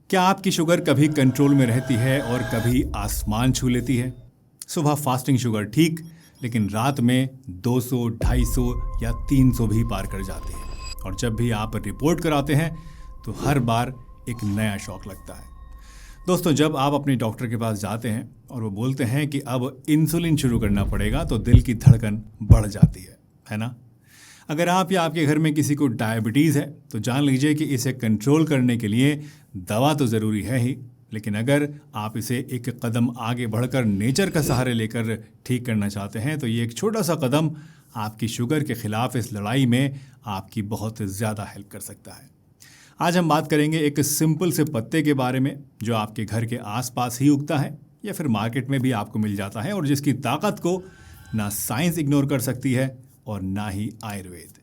क्या आपकी शुगर कभी कंट्रोल में रहती है और कभी आसमान छू लेती है? सुबह फास्टिंग शुगर ठीक, लेकिन रात में 200, 250 या 300 भी पार कर जाती है। और जब भी आप रिपोर्ट कराते हैं तो हर बार एक नया शॉक लगता है। दोस्तों, जब आप अपने डॉक्टर के पास जाते हैं और वो बोलते हैं कि अब इंसुलिन शुरू करना पड़ेगा तो दिल की धड़कन बढ़ जाती है ना? अगर आप या आपके घर में किसी को डायबिटीज़ है तो जान लीजिए कि इसे कंट्रोल करने के लिए दवा तो ज़रूरी है ही, लेकिन अगर आप इसे एक कदम आगे बढ़कर नेचर का सहारे लेकर ठीक करना चाहते हैं तो ये एक छोटा सा कदम आपकी शुगर के खिलाफ इस लड़ाई में आपकी बहुत ज़्यादा हेल्प कर सकता है। आज हम बात करेंगे एक सिंपल से पत्ते के बारे में जो आपके घर के आसपास ही उगता है या फिर मार्केट में भी आपको मिल जाता है और जिसकी ताकत को ना साइंस इग्नोर कर सकती है और ना ही आयुर्वेद।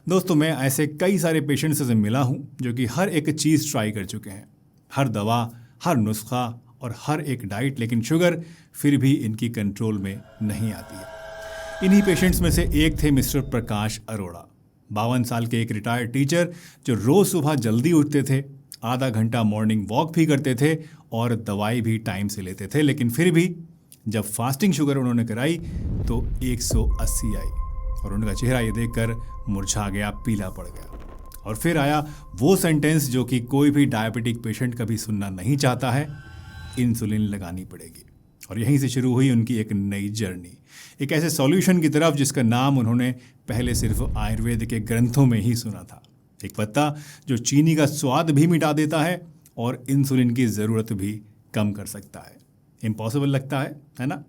दोस्तों, मैं ऐसे कई सारे पेशेंट्स से मिला हूँ जो कि हर एक चीज़ ट्राई कर चुके हैं, हर दवा, हर नुस्खा और हर एक डाइट, लेकिन शुगर फिर भी इनकी कंट्रोल में नहीं आती है। इन्हीं पेशेंट्स में से एक थे मिस्टर प्रकाश अरोड़ा, 52 साल के एक रिटायर्ड टीचर जो रोज़ सुबह जल्दी उठते थे, आधा घंटा मॉर्निंग वॉक भी करते थे और दवाई भी टाइम से लेते थे, लेकिन फिर भी जब फास्टिंग शुगर उन्होंने कराई तो 180 आई और उनका चेहरा ये देखकर मुरझा गया, पीला पड़ गया। और फिर आया वो सेंटेंस जो कि कोई भी डायबिटिक पेशेंट कभी सुनना नहीं चाहता है, इंसुलिन लगानी पड़ेगी। और यहीं से शुरू हुई उनकी एक नई जर्नी, एक ऐसे सॉल्यूशन की तरफ जिसका नाम उन्होंने पहले सिर्फ आयुर्वेद के ग्रंथों में ही सुना था। एक पत्ता जो चीनी का स्वाद भी मिटा देता है और इंसुलिन की ज़रूरत भी कम कर सकता है। इम्पॉसिबल लगता है ना?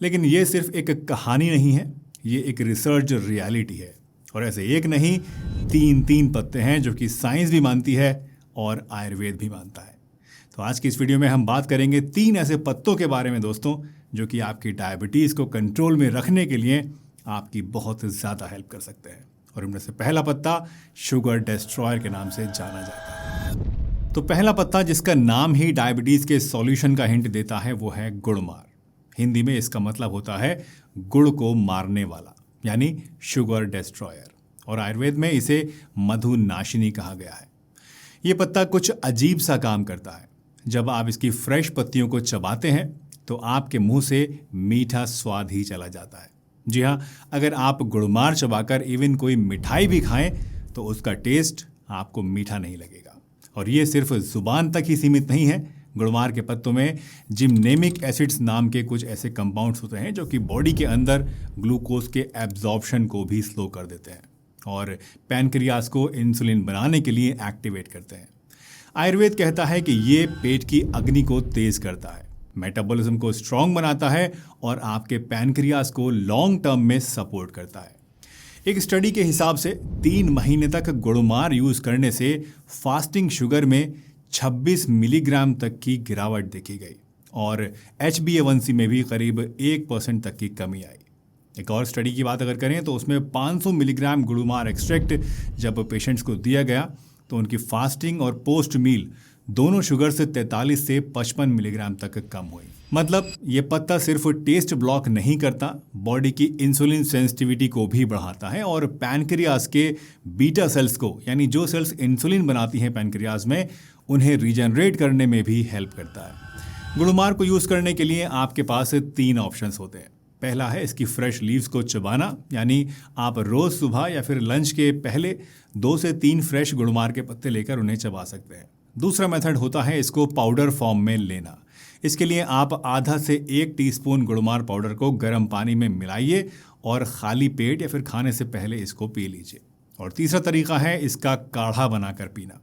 लेकिन ये सिर्फ एक कहानी नहीं है, ये एक रिसर्च रियलिटी है। और ऐसे एक नहीं, तीन पत्ते हैं जो कि साइंस भी मानती है और आयुर्वेद भी मानता है। तो आज की इस वीडियो में हम बात करेंगे 3 ऐसे पत्तों के बारे में दोस्तों, जो कि आपकी डायबिटीज़ को कंट्रोल में रखने के लिए आपकी बहुत ज़्यादा हेल्प कर सकते हैं। और इनमें से पहला पत्ता शुगर डिस्ट्रॉयर के नाम से जाना जाता है। तो पहला पत्ता जिसका नाम ही डायबिटीज़ के सॉल्यूशन का हिंट देता है वो है गुड़मार। हिंदी में इसका मतलब होता है गुड़ को मारने वाला, यानी शुगर डिस्ट्रॉयर। और आयुर्वेद में इसे मधुनाशिनी कहा गया है। ये पत्ता कुछ अजीब सा काम करता है। जब आप इसकी फ्रेश पत्तियों को चबाते हैं तो आपके मुंह से मीठा स्वाद ही चला जाता है। जी हाँ, अगर आप गुड़मार चबाकर इवन कोई मिठाई भी खाएं तो उसका टेस्ट आपको मीठा नहीं लगेगा। और ये सिर्फ जुबान तक ही सीमित नहीं है। गुड़मार के पत्तों में जिमनेमिक एसिड्स नाम के कुछ ऐसे कंपाउंड्स होते हैं जो कि बॉडी के अंदर ग्लूकोज के एब्जॉर्प्शन को भी स्लो कर देते हैं और पैनक्रियाज को इंसुलिन बनाने के लिए एक्टिवेट करते हैं। आयुर्वेद कहता है कि ये पेट की अग्नि को तेज करता है, मेटाबॉलिज्म को स्ट्रांग बनाता है और आपके पैनक्रियाज को लॉन्ग टर्म में सपोर्ट करता है। एक स्टडी के हिसाब से 3 महीने तक गुड़मार यूज़ करने से फास्टिंग शुगर में 26 मिलीग्राम तक की गिरावट देखी गई और HbA1c में भी करीब 1% तक की कमी आई। एक और स्टडी की बात अगर करें तो उसमें 500 मिलीग्राम गुड़मार एक्सट्रैक्ट जब पेशेंट्स को दिया गया तो उनकी फास्टिंग और पोस्ट मील दोनों शुगर से 43 से 55 मिलीग्राम तक कम हुई। मतलब ये पत्ता सिर्फ टेस्ट ब्लॉक नहीं करता, बॉडी की इंसुलिन सेंसिटिविटी को भी बढ़ाता है और पैनक्रियाज के बीटा सेल्स को, यानी जो सेल्स इंसुलिन बनाती हैं पैनक्रियाज में, उन्हें रीजनरेट करने में भी हेल्प करता है। गुड़मार को यूज़ करने के लिए आपके पास 3 ऑप्शंस होते हैं। पहला है इसकी फ्रेश लीव्स को चबाना, यानी आप रोज़ सुबह या फिर लंच के पहले 2 से 3 फ्रेश गुड़मार के पत्ते लेकर उन्हें चबा सकते हैं। दूसरा मेथड होता है इसको पाउडर फॉर्म में लेना। इसके लिए आप आधा से 1 टीस्पून गुड़मार पाउडर को गर्म पानी में मिलाइए और खाली पेट या फिर खाने से पहले इसको पी लीजिए। और तीसरा तरीका है इसका काढ़ा बनाकर पीना।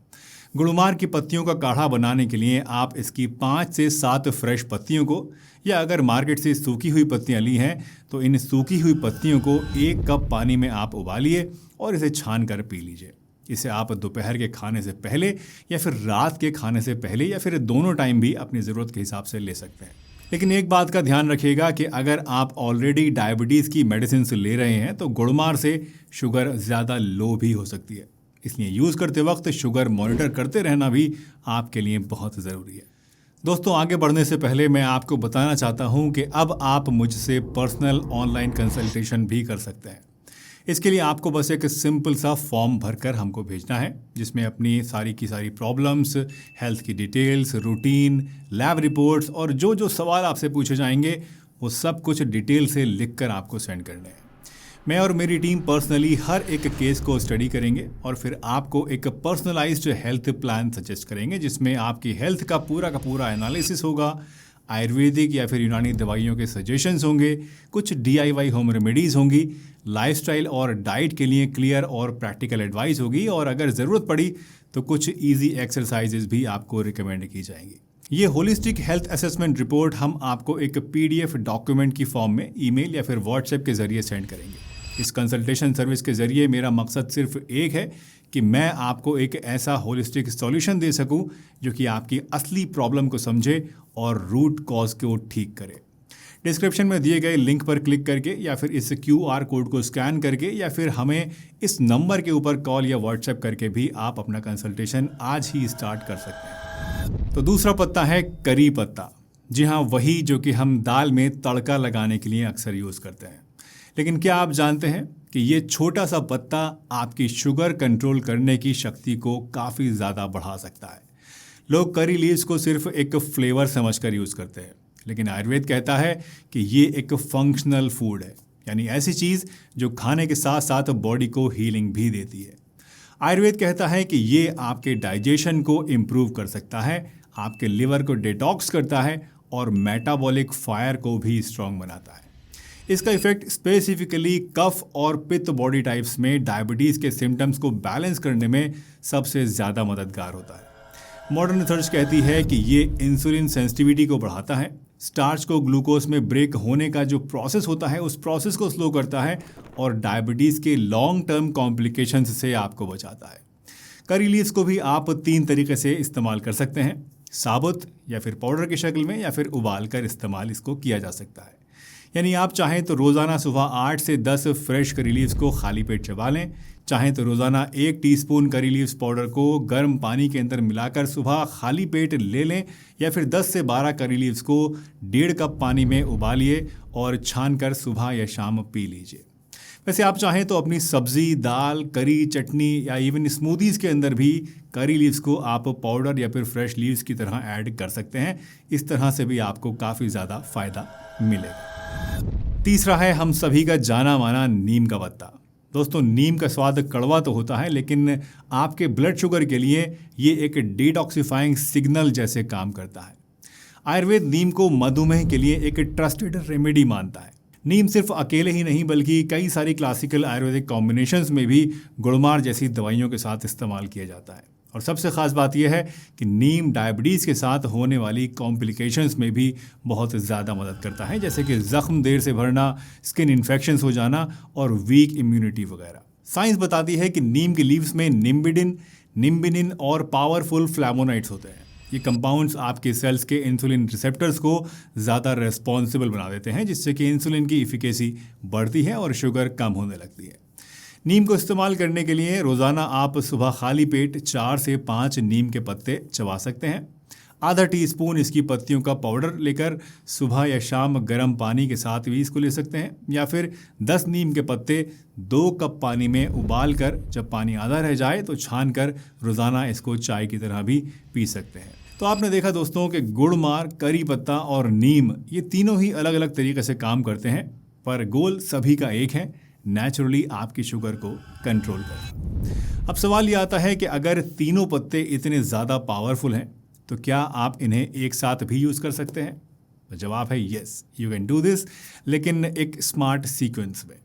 गुड़मार की पत्तियों का काढ़ा बनाने के लिए आप इसकी 5 से 7 फ्रेश पत्तियों को, या अगर मार्केट से सूखी हुई पत्तियां ली हैं तो इन सूखी हुई पत्तियों को 1 कप पानी में आप उबालिए और इसे छान कर पी लीजिए। इसे आप दोपहर के खाने से पहले या फिर रात के खाने से पहले या फिर दोनों टाइम भी अपनी ज़रूरत के हिसाब से ले सकते हैं। लेकिन एक बात का ध्यान रखिएगा कि अगर आप ऑलरेडी डायबिटीज़ की मेडिसिन ले रहे हैं तो गुड़मार से शुगर ज़्यादा लो भी हो सकती है। इसलिए यूज़ करते वक्त शुगर मॉनिटर करते रहना भी आपके लिए बहुत ज़रूरी है। दोस्तों, आगे बढ़ने से पहले मैं आपको बताना चाहता हूं कि अब आप मुझसे पर्सनल ऑनलाइन कंसल्टेशन भी कर सकते हैं। इसके लिए आपको बस एक सिंपल सा फॉर्म भरकर हमको भेजना है, जिसमें अपनी सारी की सारी प्रॉब्लम्स, हेल्थ की डिटेल्स, रूटीन, लैब रिपोर्ट्स और जो जो सवाल आपसे पूछे जाएंगे वो सब कुछ डिटेल से लिखकर आपको सेंड करने हैं। मैं और मेरी टीम पर्सनली हर एक केस को स्टडी करेंगे और फिर आपको एक पर्सनलाइज्ड हेल्थ प्लान सजेस्ट करेंगे, जिसमें आपकी हेल्थ का पूरा एनालिसिस होगा, आयुर्वेदिक या फिर यूनानी दवाइयों के सजेशंस होंगे, कुछ DIY होम रेमेडीज़ होंगी, लाइफस्टाइल और डाइट के लिए क्लियर और प्रैक्टिकल एडवाइस होगी और अगर ज़रूरत पड़ी तो कुछ इजी एक्सरसाइजेज भी आपको रिकमेंड की जाएंगी। ये होलिस्टिक हेल्थ असेसमेंट रिपोर्ट हम आपको एक PDF डॉक्यूमेंट की फॉर्म में ईमेल या फिर व्हाट्सएप के जरिए सेंड करेंगे। इस कंसल्टेशन सर्विस के जरिए मेरा मकसद सिर्फ एक है कि मैं आपको एक ऐसा होलिस्टिक सॉल्यूशन दे सकूं जो कि आपकी असली प्रॉब्लम को समझे और रूट कॉज को ठीक करे। डिस्क्रिप्शन में दिए गए लिंक पर क्लिक करके या फिर इस QR कोड को स्कैन करके या फिर हमें इस नंबर के ऊपर कॉल या व्हाट्सएप करके भी आप अपना कंसल्टेशन आज ही स्टार्ट कर सकते हैं। तो दूसरा पत्ता है करी पत्ता। जी हाँ, वही जो कि हम दाल में तड़का लगाने के लिए अक्सर यूज़ करते हैं। लेकिन क्या आप जानते हैं कि ये छोटा सा पत्ता आपकी शुगर कंट्रोल करने की शक्ति को काफ़ी ज़्यादा बढ़ा सकता है। लोग करी लीव्स को सिर्फ एक फ्लेवर समझकर यूज़ करते हैं, लेकिन आयुर्वेद कहता है कि ये एक फंक्शनल फूड है, यानी ऐसी चीज़ जो खाने के साथ साथ बॉडी को हीलिंग भी देती है। आयुर्वेद कहता है कि ये आपके डाइजेशन को इम्प्रूव कर सकता है, आपके लिवर को डिटॉक्स करता है और मेटाबॉलिक फायर को भी स्ट्रॉन्ग बनाता है। इसका इफेक्ट स्पेसिफिकली कफ और पित्त बॉडी टाइप्स में डायबिटीज़ के सिम्टम्स को बैलेंस करने में सबसे ज़्यादा मददगार होता है। मॉडर्न रिसर्च कहती है कि ये इंसुलिन सेंसिटिविटी को बढ़ाता है, स्टार्च को ग्लूकोज में ब्रेक होने का जो प्रोसेस होता है उस प्रोसेस को स्लो करता है और डायबिटीज़ के लॉन्ग टर्म कॉम्प्लिकेशंस से आपको बचाता है। करी लीव्स को भी आप 3 तरीके से इस्तेमाल कर सकते हैं, साबुत या फिर पाउडर की शक्ल में या फिर उबाल कर इस्तेमाल इसको किया जा सकता है। यानी आप चाहें तो रोज़ाना सुबह 8 से 10 फ्रेश करी लीव्स को खाली पेट चबा लें, चाहें तो रोज़ाना 1 टीस्पून करी लीव्स पाउडर को गर्म पानी के अंदर मिलाकर सुबह खाली पेट ले लें या फिर 10 से 12 करी लीव्स को 1.5 कप पानी में उबालिए और छान कर सुबह या शाम पी लीजिए। वैसे आप चाहें तो अपनी सब्ज़ी, दाल, करी, चटनी या इवन स्मूदीज़ के अंदर भी करी लीव्स को आप पाउडर या फिर फ्रेश लीव्स की तरह ऐड कर सकते हैं। इस तरह से भी आपको काफ़ी ज़्यादा फ़ायदा मिलेगा। तीसरा है हम सभी का जाना माना नीम का पत्ता। दोस्तों, नीम का स्वाद कड़वा तो होता है, लेकिन आपके ब्लड शुगर के लिए ये एक डिटॉक्सिफाइंग सिग्नल जैसे काम करता है। आयुर्वेद नीम को मधुमेह के लिए एक ट्रस्टेड रेमेडी मानता है। नीम सिर्फ अकेले ही नहीं बल्कि कई सारी क्लासिकल आयुर्वेदिक कॉम्बिनेशंस में भी गुड़मार जैसी दवाइयों के साथ इस्तेमाल किया जाता है। और सबसे ख़ास बात यह है कि नीम डायबिटीज़ के साथ होने वाली कॉम्प्लिकेशंस में भी बहुत ज़्यादा मदद करता है, जैसे कि ज़ख्म देर से भरना, स्किन इन्फेक्शंस हो जाना और वीक इम्यूनिटी वगैरह। साइंस बताती है कि नीम के लीव्स में निम्बिडिन, निम्बिनिन और पावरफुल फ्लैवोनॉइड्स होते हैं। ये कंपाउंड्स आपके सेल्स के इंसुलिन रिसेप्टर्स को ज़्यादा रेस्पॉन्सिबल बना देते हैं, जिससे कि इंसुलिन की इफिकेसी बढ़ती है और शुगर कम होने लगती है। नीम को इस्तेमाल करने के लिए रोज़ाना आप सुबह खाली पेट 4 से 5 नीम के पत्ते चबा सकते हैं। आधा टीस्पून इसकी पत्तियों का पाउडर लेकर सुबह या शाम गर्म पानी के साथ भी इसको ले सकते हैं, या फिर 10 नीम के पत्ते 2 कप पानी में उबाल कर जब पानी आधा रह जाए तो छान कर रोज़ाना इसको चाय की तरह भी पी सकते हैं। तो आपने देखा दोस्तों कि गुड़मार, करी पत्ता और नीम ये तीनों ही अलग अलग तरीके से काम करते हैं, पर गोल सभी का एक है, नेचुरली आपकी शुगर को कंट्रोल करना। अब सवाल ये आता है कि अगर तीनों पत्ते इतने ज़्यादा पावरफुल हैं तो क्या आप इन्हें एक साथ भी यूज़ कर सकते हैं? तो जवाब है yes, you can do this, लेकिन एक स्मार्ट सीक्वेंस में।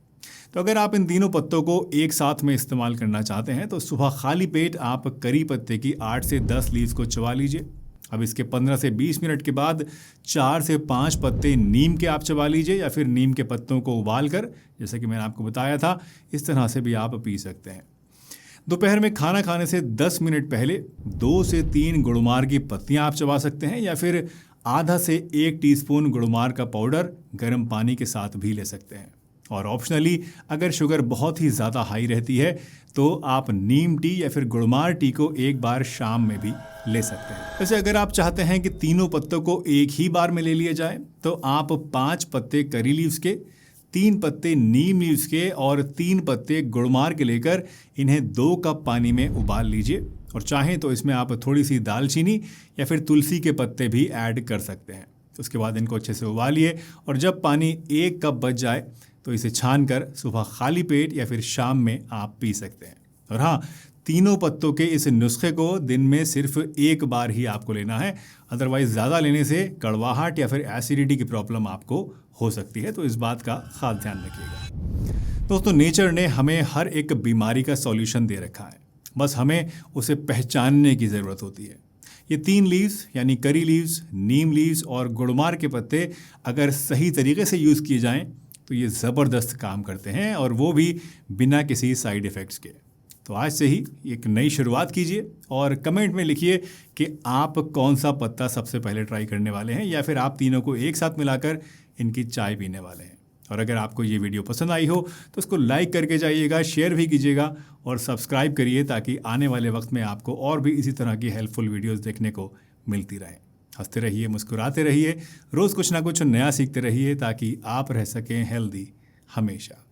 तो अगर आप इन तीनों पत्तों को एक साथ में इस्तेमाल करना चाहते हैं तो सुबह खाली पेट आप करी पत्ते की 8 से 10 लीव्स को चबा लीजिए। अब इसके 15 से 20 मिनट के बाद 4 से 5 पत्ते नीम के आप चबा लीजिए, या फिर नीम के पत्तों को उबाल कर, जैसे कि मैंने आपको बताया था, इस तरह से भी आप पी सकते हैं। दोपहर में खाना खाने से 10 मिनट पहले 2 से 3 गुड़मार की पत्तियां आप चबा सकते हैं, या फिर आधा से 1 टीस्पून गुड़मार का पाउडर गर्म पानी के साथ भी ले सकते हैं। और ऑप्शनली अगर शुगर बहुत ही ज़्यादा हाई रहती है तो आप नीम टी या फिर गुड़मार टी को एक बार शाम में भी ले सकते हैं। वैसे अगर आप चाहते हैं कि तीनों पत्तों को एक ही बार में ले लिया जाए तो आप 5 पत्ते करी लीव्स के, 3 पत्ते नीम लीव्स के और 3 पत्ते गुड़मार के लेकर इन्हें 2 कप पानी में उबाल लीजिए। और चाहें तो इसमें आप थोड़ी सी दालचीनी या फिर तुलसी के पत्ते भी ऐड कर सकते हैं। उसके बाद इनको अच्छे से उबालिए और जब पानी 1 कप बच जाए तो इसे छान कर सुबह खाली पेट या फिर शाम में आप पी सकते हैं। और हाँ, तीनों पत्तों के इस नुस्खे को दिन में सिर्फ 1 बार ही आपको लेना है, अदरवाइज ज़्यादा लेने से कड़वाहट या फिर एसिडिटी की प्रॉब्लम आपको हो सकती है, तो इस बात का खास ध्यान रखिएगा। दोस्तों, नेचर ने हमें हर एक बीमारी का सॉल्यूशन दे रखा है, बस हमें उसे पहचानने की ज़रूरत होती है। ये 3 लीव्स यानी करी लीव्स, नीम लीव्स और गुड़मार के पत्ते अगर सही तरीके से यूज़ किए जाएं तो ये ज़बरदस्त काम करते हैं, और वो भी बिना किसी साइड इफ़ेक्ट्स के। तो आज से ही एक नई शुरुआत कीजिए और कमेंट में लिखिए कि आप कौन सा पत्ता सबसे पहले ट्राई करने वाले हैं, या फिर आप तीनों को एक साथ मिलाकर इनकी चाय पीने वाले हैं। और अगर आपको ये वीडियो पसंद आई हो तो उसको लाइक करके जाइएगा, शेयर भी कीजिएगा और सब्सक्राइब करिए, ताकि आने वाले वक्त में आपको और भी इसी तरह की हेल्पफुल वीडियोस देखने को मिलती रहें। हंसते रहिए, मुस्कुराते रहिए, रोज़ कुछ ना कुछ नया सीखते रहिए, ताकि आप रह सकें हेल्दी हमेशा।